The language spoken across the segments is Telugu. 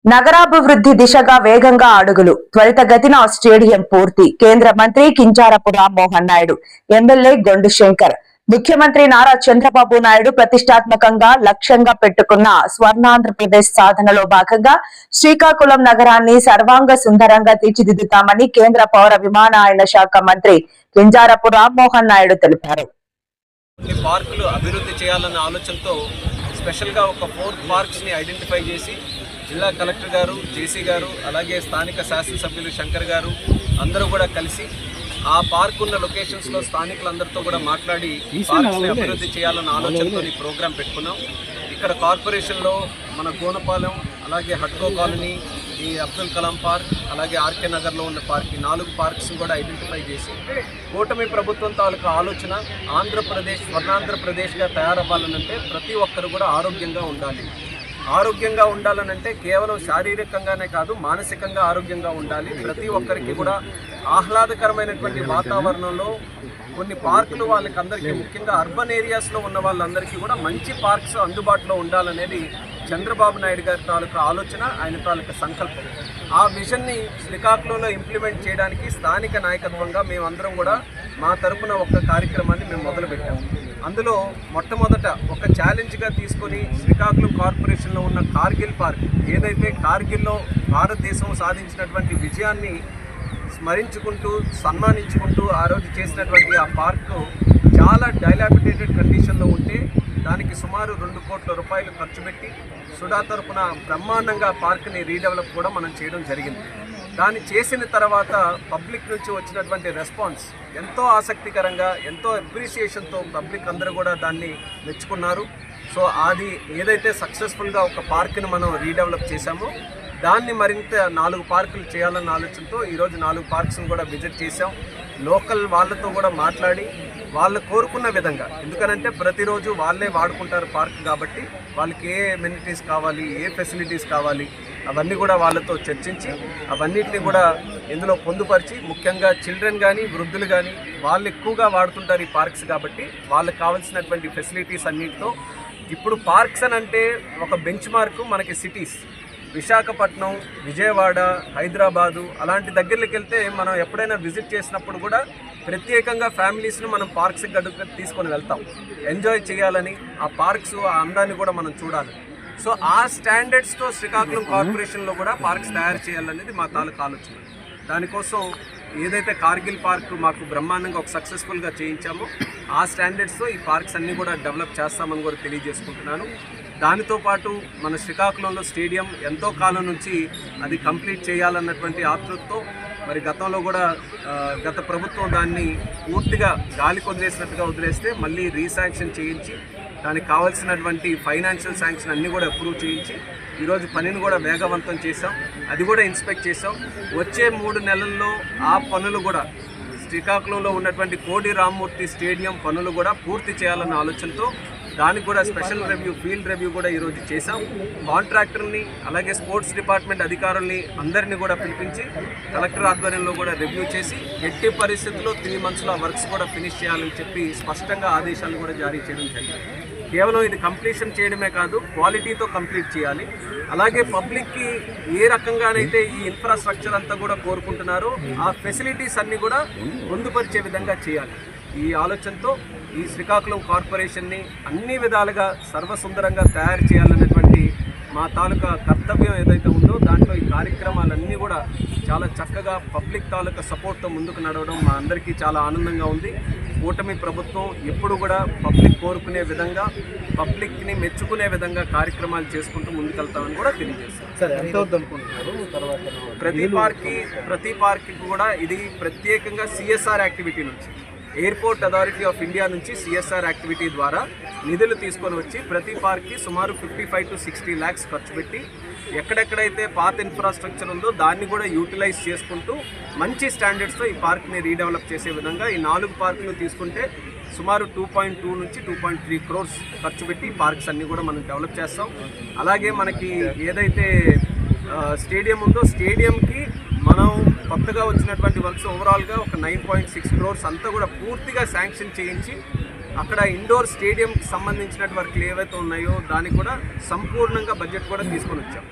నగరాభివృద్ధి దిశగా వేగంగా అడుగులు త్వరితగతిన స్టేడియం పూర్తి కేంద్ర మంత్రి కింజారపు రామ్మోహన్ నాయుడు ఎమ్మెల్యే గొండు శంకర్ ముఖ్యమంత్రి నారా చంద్రబాబు నాయుడు ప్రతిష్టాత్మకంగా లక్ష్యంగా పెట్టుకున్న స్వర్ణాంధ్రప్రదేశ్ సాధనలో భాగంగా శ్రీకాకుళం నగరాన్ని సర్వాంగ సుందరంగా తీర్చిదిద్దుతామని కేంద్ర పౌర విమానయాన శాఖ మంత్రి కింజారపు రామ్మోహన్ నాయుడు తెలిపారు. పార్కులు అభివృద్ధి చేయాలన్న ఆలోచనతో స్పెషల్గా ఒక 4 పార్క్స్ ని ఐడెంటిఫై చేసి జిల్లా కలెక్టర్ గారు, జేసీ గారు, అలాగే స్థానిక శాసనసభ్యులు శంకర్ గారు అందరూ కూడా కలిసి ఆ పార్క్ ఉన్న లొకేషన్స్లో స్థానికులందరితో కూడా మాట్లాడి పార్క్స్ని అభివృద్ధి చేయాలన్న ఆలోచనతో ఈ ప్రోగ్రాం పెట్టుకున్నాం. ఇక్కడ కార్పొరేషన్లో మన గోనపాలెం, అలాగే హట్కో కాలనీ, ఈ అబ్దుల్ కలాం పార్క్, అలాగే ఆర్కే నగర్లో ఉన్న పార్క్, ఈ 4 పార్క్స్ కూడా ఐడెంటిఫై చేసి కూటమి ప్రభుత్వం తాలూకా ఆలోచన ఆంధ్రప్రదేశ్ స్వర్ణాంధ్రప్రదేశ్గా తయారవ్వాలనంటే ప్రతి ఒక్కరు కూడా ఆరోగ్యంగా ఉండాలి. ఆరోగ్యంగా ఉండాలనంటే కేవలం శారీరకంగానే కాదు, మానసికంగా ఆరోగ్యంగా ఉండాలి. ప్రతి ఒక్కరికి కూడా ఆహ్లాదకరమైనటువంటి వాతావరణంలో కొన్ని పార్కులు వాళ్ళకందరికీ, ముఖ్యంగా అర్బన్ ఏరియాస్లో ఉన్న వాళ్ళందరికీ కూడా మంచి పార్క్స్ అందుబాటులో ఉండాలనేది చంద్రబాబు నాయుడు గారి తాలూకా ఆలోచన, ఆయన తాలూకా సంకల్పం. ఆ విజన్ని శ్రీకాకుళంలో ఇంప్లిమెంట్ చేయడానికి స్థానిక నాయకత్వంగా మేమందరం కూడా మా తరపున ఒక కార్యక్రమాన్ని మేము మొదలుపెట్టాము. అందులో మొట్టమొదట ఒక ఛాలెంజ్గా తీసుకొని శ్రీకాకుళం కార్పొరేషన్లో ఉన్న కార్గిల్ పార్క్, ఏదైతే కార్గిల్లో భారతదేశం సాధించినటువంటి విజయాన్ని స్మరించుకుంటూ సన్మానించుకుంటూ ఆ రోజు చేసినటువంటి ఆ పార్కు చాలా డైలాబిటేటెడ్ కండిషన్లో ఉంటే దానికి సుమారు 2 కోట్ల రూపాయలు ఖర్చు పెట్టి సుడా తరపున బ్రహ్మాండంగా పార్క్ని రీడెవలప్ కూడా మనం చేయడం జరిగింది. దాన్ని చేసిన తర్వాత పబ్లిక్ నుంచి వచ్చినటువంటి రెస్పాన్స్ ఎంతో ఆసక్తికరంగా, ఎంతో అప్రిసియేషన్తో పబ్లిక్ అందరూ కూడా దాన్ని మెచ్చుకున్నారు. సో అది ఏదైతే సక్సెస్ఫుల్గా ఒక పార్క్ని మనం రీడెవలప్ చేశామో దాన్ని మరింత 4 పార్కులు చేయాలన్న ఆలోచనతో ఈరోజు 4 పార్క్స్ని కూడా విజిట్ చేశాం. లోకల్ వాళ్ళతో కూడా మాట్లాడి వాళ్ళు కోరుకున్న విధంగా, ఎందుకనంటే ప్రతిరోజు వాళ్ళే వాడుకుంటారు పార్క్ కాబట్టి వాళ్ళకి ఏ ఎమ్యూనిటీస్ కావాలి, ఏ ఫెసిలిటీస్ కావాలి అవన్నీ కూడా వాళ్ళతో చర్చించి అవన్నిటిని కూడా ఇందులో పొందుపరిచి, ముఖ్యంగా చిల్డ్రన్ కానీ వృద్ధులు కానీ వాళ్ళు ఎక్కువగా వాడుతుంటారు ఈ పార్క్స్ కాబట్టి వాళ్ళకి కావాల్సినటువంటి ఫెసిలిటీస్ అన్నింటితో ఇప్పుడు పార్క్స్ అని అంటే ఒక బెంచ్ మార్కు మనకి సిటీస్ విశాఖపట్నం, విజయవాడ, హైదరాబాదు అలాంటి దగ్గరికి వెళ్తే మనం ఎప్పుడైనా విజిట్ చేసినప్పుడు కూడా ప్రత్యేకంగా ఫ్యామిలీస్ను మనం పార్క్స్ గడుపు తీసుకొని వెళ్తాం. ఎంజాయ్ చేయాలని, ఆ పార్క్స్ ఆ అందాన్ని కూడా మనం చూడాలి. సో ఆ స్టాండర్డ్స్తో శ్రీకాకుళం కార్పొరేషన్లో కూడా పార్క్స్ తయారు చేయాలనేది మా తాలూకా ఆలోచన. దానికోసం ఏదైతే కార్గిల్ పార్క్ మాకు బ్రహ్మాండంగా ఒక సక్సెస్ఫుల్గా చేయించామో ఆ స్టాండర్డ్స్తో ఈ పార్క్స్ అన్నీ కూడా డెవలప్ చేస్తామని కూడా తెలియజేసుకుంటున్నాను. దానితో పాటు మన శ్రీకాకుళంలో స్టేడియం ఎంతో కాలం నుంచి అది కంప్లీట్ చేయాలన్నటువంటి ఆతృతతో మరి గతంలో కూడా గత ప్రభుత్వం దాన్ని పూర్తిగా గాలికి వదిలేస్తే మళ్ళీ రీశాంక్షన్ చేయించి దానికి కావాల్సినటువంటి ఫైనాన్షియల్ శాంక్షన్ అన్నీ కూడా అప్రూవ్ చేయించి ఈరోజు పనిని కూడా వేగవంతం చేసాం. అది కూడా ఇన్స్పెక్ట్ చేసాం. వచ్చే 3 నెలల్లో ఆ పనులు కూడా శ్రీకాకుళంలో ఉన్నటువంటి కోడి రామ్మూర్తి స్టేడియం పనులు కూడా పూర్తి చేయాలన్న ఆలోచనతో దానికి కూడా స్పెషల్ రివ్యూ, ఫీల్డ్ రివ్యూ కూడా ఈరోజు చేసాం. కాంట్రాక్టర్ని అలాగే స్పోర్ట్స్ డిపార్ట్మెంట్ అధికారుల్ని అందరినీ కూడా పిలిపించి కలెక్టర్ ఆధ్వర్యంలో కూడా రివ్యూ చేసి ఎట్టి పరిస్థితుల్లో 3 మంత్స్లో వర్క్స్ కూడా ఫినిష్ చేయాలని చెప్పి స్పష్టంగా ఆదేశాలు కూడా జారీ చేయడం జరిగింది. కేవలం ఇది కంప్లీషన్ చేయడమే కాదు, క్వాలిటీతో కంప్లీట్ చేయాలి. అలాగే పబ్లిక్కి ఏ రకంగానైతే ఈ ఇన్ఫ్రాస్ట్రక్చర్ అంతా కూడా కోరుకుంటున్నారో ఆ ఫెసిలిటీస్ అన్నీ కూడా పొందుపరిచే విధంగా చేయాలి. ఈ ఆలోచనతో ఈ శ్రీకాకుళం కార్పొరేషన్ని అన్ని విధాలుగా సర్వసుందరంగా తయారు చేయాలనేటువంటి మా తాలూకా కర్తవ్యం ఏదైతే ఉందో దాంట్లో ఈ కార్యక్రమాలన్నీ కూడా చాలా చక్కగా పబ్లిక్ తాలూకా సపోర్ట్తో ముందుకు నడవడం మా అందరికీ చాలా ఆనందంగా ఉంది. కూటమి ప్రభుత్వం ఎప్పుడు కూడా పబ్లిక్ కోరుకునే విధంగా, పబ్లిక్ని మెచ్చుకునే విధంగా కార్యక్రమాలు చేసుకుంటూ ముందుకెళ్తామని కూడా తెలియజేస్తాం. ప్రతి పార్క్కి కూడా ఇది ప్రత్యేకంగా సిఎస్ఆర్ యాక్టివిటీ నుంచి, ఎయిర్పోర్ట్ అథారిటీ ఆఫ్ ఇండియా నుంచి సిఎస్ఆర్ యాక్టివిటీ ద్వారా నిధులు తీసుకొని వచ్చి ప్రతి పార్క్కి సుమారు 55 to 60 lakhs ఖర్చు పెట్టి ఎక్కడెక్కడైతే పాత ఇన్ఫ్రాస్ట్రక్చర్ ఉందో దాన్ని కూడా యూటిలైజ్ చేసుకుంటూ మంచి స్టాండర్డ్స్తో ఈ పార్క్ని రీడెవలప్ చేసే విధంగా ఈ 4 పార్కులు తీసుకుంటే సుమారు 2.2 నుంచి 2.3 crores ఖర్చు పెట్టి ఈ పార్క్స్ అన్నీ కూడా మనం డెవలప్ చేస్తాం. అలాగే మనకి ఏదైతే స్టేడియం ఉందో స్టేడియంకి మనం కొత్తగా వచ్చినటువంటి వర్క్స్ ఓవరాల్గా ఒక 9.6 crores అంతా కూడా పూర్తిగా శాంక్షన్ చేయించి అక్కడ ఇండోర్ స్టేడియంకి సంబంధించిన వర్క్లు ఏవైతే ఉన్నాయో దానికి కూడా సంపూర్ణంగా బడ్జెట్ కూడా తీసుకొని వచ్చాం.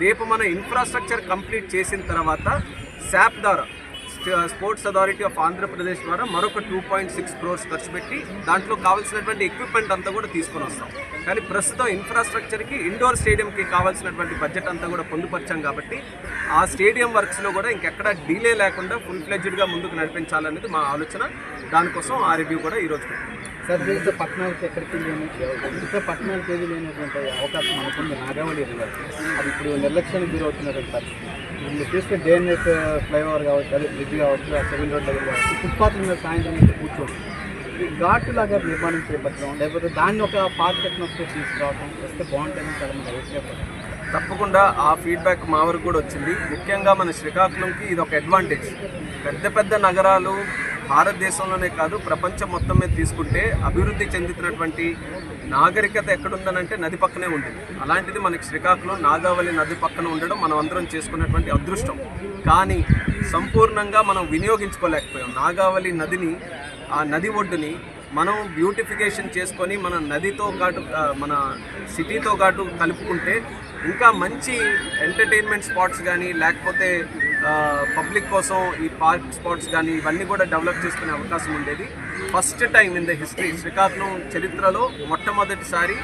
రేపు మన ఇన్ఫ్రాస్ట్రక్చర్ కంప్లీట్ చేసిన తర్వాత శాప్ ద్వారా స్పోర్ట్స్ అథారిటీ ఆఫ్ ఆంధ్రప్రదేశ్ ద్వారా మరొక 2.6 crores ఖర్చు పెట్టి దాంట్లో కావాల్సినటువంటి ఎక్విప్మెంట్ అంతా కూడా తీసుకొని వస్తాం. కానీ ప్రస్తుతం ఇన్ఫ్రాస్ట్రక్చర్కి ఇండోర్ స్టేడియంకి కావాల్సినటువంటి బడ్జెట్ అంతా కూడా పొందుపరిచాం కాబట్టి ఆ స్టేడియం వర్క్స్లో కూడా ఇంకెక్కడ డిలే లేకుండా ఫుల్ ఫ్లెడ్జ్డ్గా ముందుకు నడిపించాలనేది మా ఆలోచన. దానికోసం ఆ రివ్యూ కూడా ఈరోజు సార్ దీంతో పట్టణాలకు ఎక్కడికి ఇంకా పట్టణాలు తేదీ లేనటువంటి అవకాశం అనుకుంది నాగావళి రివర్. అది ఇప్పుడు నిర్లక్ష్యానికి గురవుతున్నటువంటి పరిస్థితి. మీరు చూస్తే DNF ఫ్లైఓవర్ కావచ్చు, అదే బ్రిడ్జ్ కావచ్చు, ఆ 7 రోడ్ దగ్గర కావచ్చు, ఫుట్పాత్ మీద సాయంత్రం అయితే కూర్చోవచ్చు. ఈ ఘాటులాగా నిర్మాణం చేపట్టడం లేకపోతే దాన్ని ఒక పార్క్ టెక్నాలజీ తీసుకురావడం వస్తే బాగుంటుందని చాలా మంది అభిప్రాయపడతారు. తప్పకుండా ఆ ఫీడ్బ్యాక్ మా వరకు కూడా వచ్చింది. ముఖ్యంగా మన శ్రీకాకుళంకి ఇది ఒక అడ్వాంటేజ్. పెద్ద పెద్ద నగరాలు భారతదేశంలోనే కాదు ప్రపంచం మొత్తం మీద తీసుకుంటే అభివృద్ధి చెందుతున్నటువంటి నాగరికత ఎక్కడుందనంటే నది పక్కనే ఉంటుంది. అలాంటిది మనకి శ్రీకాకుళం నాగావళి నది పక్కన ఉండడం మనం అందరం చేసుకున్నటువంటి అదృష్టం. కానీ సంపూర్ణంగా మనం వినియోగించుకోలేకపోయాం. నాగావళి నదిని, ఆ నది ఒడ్డుని మనం బ్యూటిఫికేషన్ చేసుకొని మన నదితో పాటు మన సిటీతో పాటు కలుపుకుంటే ఇంకా మంచి ఎంటర్టైన్మెంట్ స్పాట్స్ కానీ లేకపోతే పబ్లిక్ కోసం ఈ పార్క్ స్పాట్స్ కానీ ఇవన్నీ కూడా డెవలప్ చేసుకునే అవకాశం ఉండేది. First time in the history Srikakulam చరిత్రలో మొట్టమొదటిసారి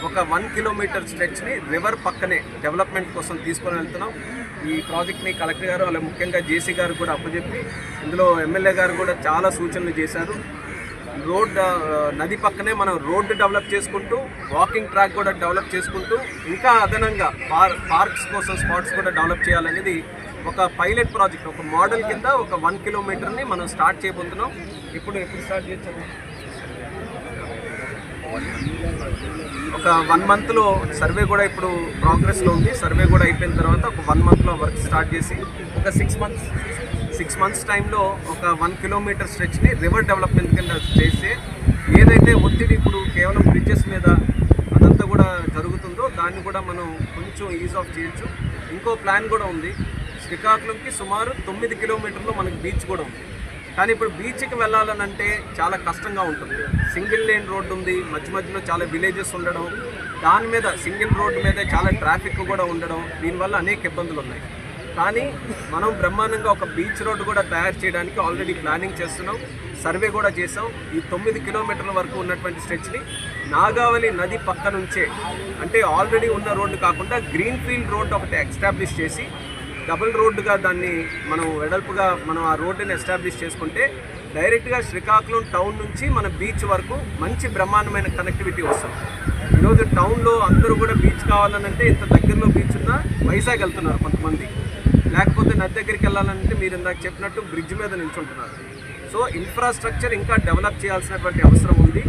ఒక 1 kilometer స్ట్రెచ్ని రివర్ పక్కనే డెవలప్మెంట్ కోసం తీసుకొని వెళ్తున్నాం. ఈ ప్రాజెక్ట్ని కలెక్టర్ గారు అలాగే ముఖ్యంగా జేసీ గారు కూడా అప్పచెప్పి ఇందులో ఎమ్మెల్యే గారు కూడా చాలా సూచనలు చేశారు. నది పక్కనే మనం రోడ్డు డెవలప్ చేసుకుంటూ వాకింగ్ ట్రాక్ కూడా డెవలప్ చేసుకుంటూ ఇంకా అదనంగా పార్క్స్ కోసం స్పాట్స్ కూడా డెవలప్ చేయాలనేది ఒక పైలట్ ప్రాజెక్ట్, ఒక మోడల్ కింద ఒక 1 kilometerని మనం స్టార్ట్ చేయబోతున్నాం. ఎప్పుడు స్టార్ట్ చేస్తాము? ఒక 1 monthలో సర్వే కూడా ఇప్పుడు ప్రోగ్రెస్లో ఉంది. సర్వే కూడా అయిపోయిన తర్వాత ఒక 1 monthలో వర్క్ స్టార్ట్ చేసి ఒక 6 months టైంలో ఒక 1 kilometer స్ట్రెచ్ని రివర్ డెవలప్మెంట్ కింద చేస్తే ఏదైతే ఒత్తిడి ఇప్పుడు కేవలం బ్రిడ్జెస్ మీద అదంతా కూడా జరుగుతుందో దాన్ని కూడా మనం కొంచెం ఈజ్ ఆఫ్ చేయొచ్చు. ఇంకో ప్లాన్ కూడా ఉంది. శ్రీకాకుళంకి సుమారు 9 kilometerలో మనకి బీచ్ కూడా ఉంది. కానీ ఇప్పుడు బీచ్కి వెళ్ళాలనంటే చాలా కష్టంగా ఉంటుంది. సింగిల్ లేన్ రోడ్డు ఉంది, మధ్యలో చాలా విలేజెస్ ఉండడం, దాని మీద సింగిల్ రోడ్డు మీద చాలా ట్రాఫిక్ కూడా ఉండడం, దీనివల్ల అనేక ఇబ్బందులు ఉన్నాయి. కానీ మనం బ్రహ్మాండంగా ఒక బీచ్ రోడ్డు కూడా తయారు చేయడానికి ఆల్రెడీ ప్లానింగ్ చేస్తున్నాం. సర్వే కూడా చేసాం. ఈ 9 kilometerల వరకు ఉన్నటువంటి స్ట్రెచ్ని నాగావళి నది పక్క నుంచే, అంటే ఆల్రెడీ ఉన్న రోడ్డు కాకుండా గ్రీన్ ఫీల్డ్ రోడ్డు ఒకటి ఎస్టాబ్లిష్ చేసి డబుల్ రోడ్డుగా దాన్ని మనం వెడల్పుగా మనం ఆ రోడ్డుని ఎస్టాబ్లిష్ చేసుకుంటే డైరెక్ట్గా శ్రీకాకుళం టౌన్ నుంచి మన బీచ్ వరకు మంచి బ్రహ్మాండమైన కనెక్టివిటీ వస్తుంది. ఈరోజు టౌన్లో అందరూ కూడా బీచ్ కావాలనంటే ఇంత దగ్గరలో బీచ్ ఉన్నా వైజాగ్ వెళ్తున్నారు కొంతమంది, లేకపోతే నది దగ్గరికి వెళ్ళాలంటే మీరు ఇందాక చెప్పినట్టు బ్రిడ్జ్ మీద నిల్చుంటున్నారు. సో ఇన్ఫ్రాస్ట్రక్చర్ ఇంకా డెవలప్ చేయాల్సినటువంటి అవసరం ఉంది.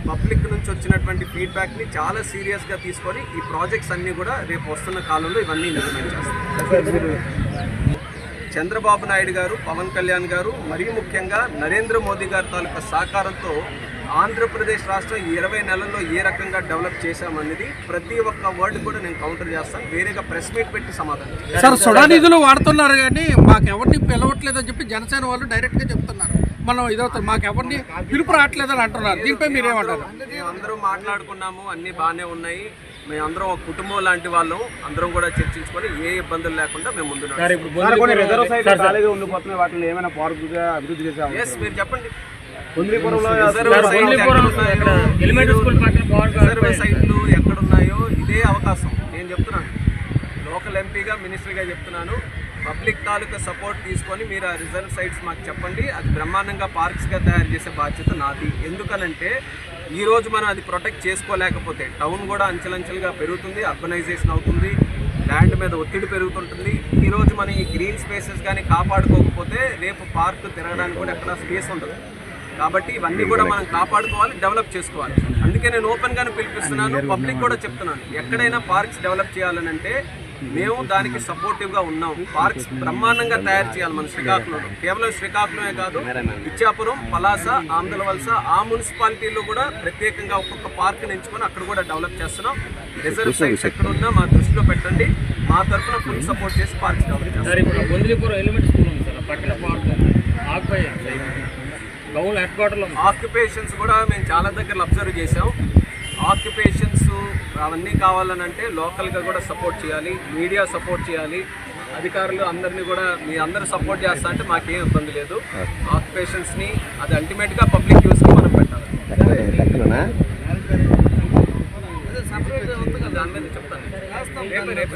పబ్లిక్ నుంచి వచ్చినటువంటి ఫీడ్బ్యాక్ని చాలా సీరియస్గా తీసుకొని ఈ ప్రాజెక్ట్స్ అన్నీ కూడా రేపు వస్తున్న కాలంలో ఇవన్నీ ఇంప్లిమెంట్ చేస్తారు. చంద్రబాబు నాయుడు గారు, పవన్ కళ్యాణ్ గారు, మరీ ముఖ్యంగా నరేంద్ర మోదీ గారి తాలూకా సహకారంతో ఆంధ్రప్రదేశ్ రాష్ట్రం 20 నెలల్లో ఏ రకంగా డెవలప్ చేశామనేది ప్రతి ఒక్క వర్డ్ కూడా నేను కౌంటర్ చేస్తాను. వేరేగా ప్రెస్ మీట్ పెట్టి సమాధానం. సార్ సుడా నిధులు వాడుతున్నారు కానీ మాకు ఎవరిని పిలవట్లేదని చెప్పి జనసేన వాళ్ళు డైరెక్ట్గా చెప్తున్నారు. మనం ఇదవుతుంది, మాకు ఎవరిని పిలుపు రావట్లేదని అంటున్నారు. దీనిపై మీరేమంటారు? మేము అందరూ మాట్లాడుకున్నాము, అన్నీ బాగానే ఉన్నాయి. మేము అందరం ఒక కుటుంబం లాంటి వాళ్ళం, అందరం కూడా చర్చించుకొని ఏ ఇబ్బందులు లేకుండా మేము ముందు మీరు చెప్పండి. రిజర్వ్ సైట్లు ఎక్కడున్నాయో ఇదే అవకాశం. నేను చెప్తున్నాను, లోకల్ ఎంపీగా మినిస్టర్గా చెప్తున్నాను, పబ్లిక్ తాలూకా సపోర్ట్ తీసుకొని మీరు ఆ రిజర్వ్ సైట్స్ మాకు చెప్పండి. అది బ్రహ్మాండంగా పార్క్స్గా తయారు చేసే బాధ్యత నాది. ఎందుకనంటే ఈరోజు మనం అది ప్రొటెక్ట్ చేసుకోలేకపోతే టౌన్ కూడా అంచెలంచెలుగా పెరుగుతుంది, అర్బనైజేషన్ అవుతుంది, ల్యాండ్ మీద ఒత్తిడి పెరుగుతుంటుంది. ఈరోజు మనం ఈ గ్రీన్ స్పేసెస్ కానీ కాపాడుకోకపోతే రేపు పార్క్ తిరగడానికి కూడా ఎక్కడ స్పేస్ ఉండదు. కాబట్టి ఇవన్నీ కూడా మనం కాపాడుకోవాలి, డెవలప్ చేసుకోవాలి. అందుకే నేను ఓపెన్గానే పిలిపిస్తున్నాను, పబ్లిక్ కూడా చెప్తున్నాను, ఎక్కడైనా పార్క్స్ డెవలప్ చేయాలనంటే మేము దానికి సపోర్టివ్గా ఉన్నాం. పార్క్స్ బ్రహ్మాండంగా తయారు చేయాలి మన శ్రీకాకుళంలో. కేవలం శ్రీకాకుళమే కాదు, ఇచ్చాపురం, పలాస, ఆంధ్రవలస ఆ మున్సిపాలిటీల్లో కూడా ప్రత్యేకంగా ఒక్కొక్క పార్క్ని ఎంచుకొని అక్కడ కూడా డెవలప్ చేస్తున్నాం. రిజర్వ్ సైట్స్ ఎక్కడున్నా మా దృష్టిలో పెట్టండి, మా తరఫున ఫుల్ సపోర్ట్ చేసి పార్క్స్ డెవలప్ చేస్తాం. ఆక్యుపేషన్స్ కూడా మేము చాలా దగ్గర అబ్జర్వ్ చేసాం. ఆక్యుపేషన్స్ అవన్నీ కావాలనంటే లోకల్గా కూడా సపోర్ట్ చేయాలి, మీడియా సపోర్ట్ చేయాలి, అధికారులు అందరినీ కూడా మీ అందరూ సపోర్ట్ చేస్తా అంటే మాకేం ఇబ్బంది లేదు. ఆక్యుపేషన్స్ని అది అల్టిమేట్గా పబ్లిక్ యూస్కి మనం పెట్టాలి. సపరేట్ ఉంది కదా, దాని మీద చెప్తాను రేపు